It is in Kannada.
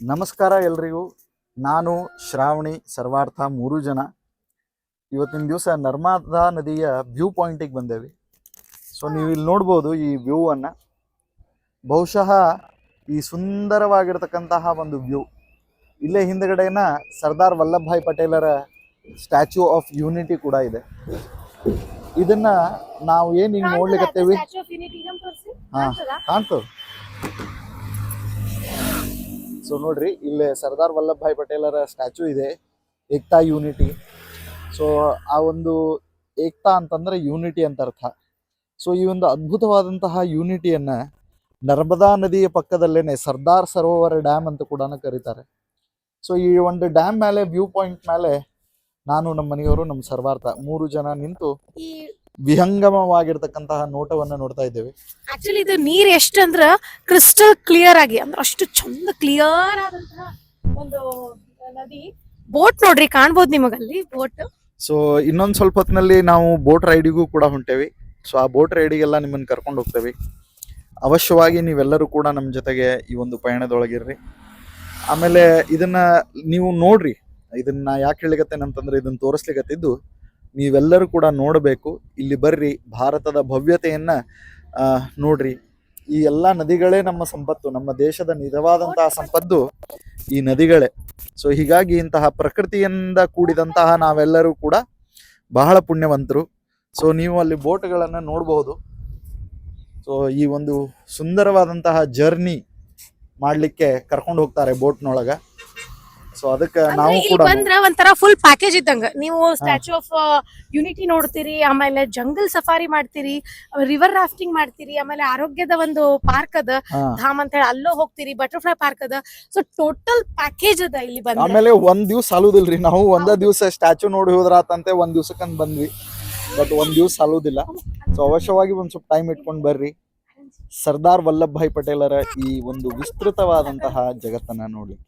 ನಮಸ್ಕಾರ ಎಲ್ರಿಗೂ. ನಾನು ಶ್ರಾವಣಿ ಸರ್ವಾರ್ಥ 3 ಜನ ಇವತ್ತಿನ ದಿವಸ ನರ್ಮದಾ ನದಿಯ ವ್ಯೂ ಪಾಯಿಂಟಿಗೆ ಬಂದೇವಿ. ಸೊ ನೀವು ಇಲ್ಲಿ ನೋಡ್ಬೋದು ಈ ವ್ಯೂ ಅನ್ನು. ಬಹುಶಃ ಈ ಸುಂದರವಾಗಿರ್ತಕ್ಕಂತಹ ಒಂದು ವ್ಯೂ ಇಲ್ಲೇ ಹಿಂದ್ಗಡೆನ ಸರ್ದಾರ್ ವಲ್ಲಭಭಾಯ್ ಪಟೇಲರ ಸ್ಟ್ಯಾಚ್ಯೂ ಆಫ್ ಯೂನಿಟಿ ಕೂಡ ಇದೆ. ಇದನ್ನ ನಾವು ಏನು ಹಿಂಗೆ ನೋಡ್ಲಿಕ್ಕತ್ತೇವಿ. ಹಾಂ, ಕಾಣ್ತದೆ. ಸೊ ನೋಡ್ರಿ, ಇಲ್ಲೇ ಸರ್ದಾರ್ ವಲ್ಲಭಭಾಯ್ ಪಟೇಲರ ಸ್ಟ್ಯಾಚ್ಯೂ ಇದೆ, ಏಕ್ತಾ ಯೂನಿಟಿ. ಸೊ ಆ ಒಂದು ಏಕ್ತಾ ಅಂತಂದ್ರೆ ಯೂನಿಟಿ ಅಂತ ಅರ್ಥ. ಸೊ ಈ ಒಂದು ಅದ್ಭುತವಾದಂತಹ ಯೂನಿಟಿಯನ್ನ ನರ್ಮದಾ ನದಿಯ ಪಕ್ಕದಲ್ಲೇನೆ ಸರ್ದಾರ್ ಸರೋವರ ಡ್ಯಾಮ್ ಅಂತ ಕೂಡ ಕರೀತಾರೆ. ಸೊ ಈ ಒಂದು ಡ್ಯಾಮ್ ಮೇಲೆ ವ್ಯೂ ಪಾಯಿಂಟ್ ಮೇಲೆ ನಾನು, ನಮ್ಮ ಮನೆಯವರು, ನಮ್ಮ ಸರ್ವಾರ್ಥ 3 ಜನ ನಿಂತು ವಿಹಂಗಮವಾಗಿರ್ತಕ್ಕಂತಹ ನೋಟವನ್ನ ನೋಡ್ತಾ ಇದ್ದೇವೆ. ಆಕ್ಚುಲಿ ಇದು ನೀರ್ ಎಷ್ಟು ಅಂದ್ರ ಕ್ರಿಸ್ಟಲ್ ಕ್ಲಿಯರ್ ಆಗಿ, ಅಂದ್ರೆ ಅಷ್ಟು ಚಂದ ಕ್ಲಿಯರ್ ಆದಂತಹ ಒಂದು ನದಿ. ಬೋಟ್ ನೋಡ್ರಿ, ಕಾಣ್ಬೋದು ನಿಮಗಲ್ಲಿ ಬೋಟ್. ಸೊ ಇನ್ನೊಂದು ಸ್ವಲ್ಪ ಹೊತ್ತಿನಲ್ಲಿ ನಾವು ಬೋಟ್ ರೈಡಿಗೂ ಕೂಡ ಹೊಂಟೇವಿ. ಸೊ ಆ ಬೋಟ್ ರೈಡಿಗೆಲ್ಲ ನಿಮ್ಮನ್ನು ಕರ್ಕೊಂಡು ಹೋಗ್ತೇವೆ. ಅವಶ್ಯವಾಗಿ ನೀವೆಲ್ಲರೂ ಕೂಡ ನಮ್ಮ ಜೊತೆಗೆ ಈ ಒಂದು ಪಯಣದೊಳಗಿರ್ರಿ. ಆಮೇಲೆ ಇದನ್ನ ನೀವು ನೋಡ್ರಿ. ಇದನ್ನ ಯಾಕೆ ಹೇಳಿಕತ್ತೇನೆ ಅಂತಂದ್ರೆ, ಇದನ್ನ ತೋರಿಸ್ಲಿಕ್ಕತ್ತಿದ್ದು ನೀವೆಲ್ಲರೂ ಕೂಡ ನೋಡಬೇಕು. ಇಲ್ಲಿ ಬರ್ರಿ, ಭಾರತದ ಭವ್ಯತೆಯನ್ನ ನೋಡ್ರಿ. ಈ ಎಲ್ಲ ನದಿಗಳೇ ನಮ್ಮ ಸಂಪತ್ತು, ನಮ್ಮ ದೇಶದ ನಿಜವಾದಂತಹ ಸಂಪತ್ತು ಈ ನದಿಗಳೇ. ಸೊ ಹೀಗಾಗಿ ಇಂತಹ ಪ್ರಕೃತಿಯಿಂದ ಕೂಡಿದಂತಹ ನಾವೆಲ್ಲರೂ ಕೂಡ ಬಹಳ ಪುಣ್ಯವಂತರು. ಸೊ ನೀವು ಅಲ್ಲಿ ಬೋಟ್ಗಳನ್ನು ನೋಡಬಹುದು. ಸೊ ಈ ಒಂದು ಸುಂದರವಾದಂತಹ ಜರ್ನಿ ಮಾಡ್ಲಿಕ್ಕೆ ಕರ್ಕೊಂಡು ಹೋಗ್ತಾರೆ ಬೋಟ್ನೊಳಗ. ಸೊ ಅದಕ್ಕೆ ನಾವು ಕೂಡ ಬಂದ್ರ ಒಂಥರ ಫುಲ್ ಪ್ಯಾಕೇಜ್ ಇದ್ದಂಗ. ನೀವು ಸ್ಟ್ಯಾಚ್ಯೂ ಆಫ್ ಯೂನಿಟಿ ನೋಡ್ತೀರಿ, ಆಮೇಲೆ ಜಂಗಲ್ ಸಫಾರಿ ಮಾಡ್ತೀರಿ, ರಿವರ್ ರಾಫ್ಟಿಂಗ್ ಮಾಡ್ತೀರಿ, ಆಮೇಲೆ ಆರೋಗ್ಯದ ಒಂದು ಪಾರ್ಕ್ ಅದ, ಧಾಮ್ ಅಂತ ಹೇಳಿ ಅಲ್ಲೋ ಹೋಗ್ತೀರಿ, ಬಟರ್ಫ್ಲೈ ಪಾರ್ಕ್ ಅದ. ಸೊ ಟೋಟಲ್ ಪ್ಯಾಕೇಜ್ ಅದ ಇಲ್ಲಿ ಬಂದ್ರೆ. ಆಮೇಲೆ ಒಂದ್ ದಿವ್ಸ ಸಾಲುದಿಲ್ರಿ. ನಾವು ಒಂದ ದಿವ್ಸ ಸ್ಟ್ಯಾಚ್ಯೂ ನೋಡಿ ಹೋದ್ರಾತಂತೆ ಒಂದ್ ದಿವ್ಸಕ್ಕಂತ ಬಂದ್ವಿ, ಬಟ್ ಒಂದ್ ದಿವ್ಸ ಸಾಲುದಿಲ್ಲ. ಸೊ ಅವಶ್ಯವಾಗಿ ಒಂದ್ ಸ್ವಲ್ಪ ಟೈಮ್ ಇಟ್ಕೊಂಡ್ ಬರ್ರಿ, ಸರ್ದಾರ್ ವಲ್ಲಭಭಾಯ್ ಪಟೇಲರ ಈ ಒಂದು ವಿಸ್ತೃತವಾದಂತಹ ಜಗತ್ತನ್ನ ನೋಡ್ಲಿಕ್ಕೆ.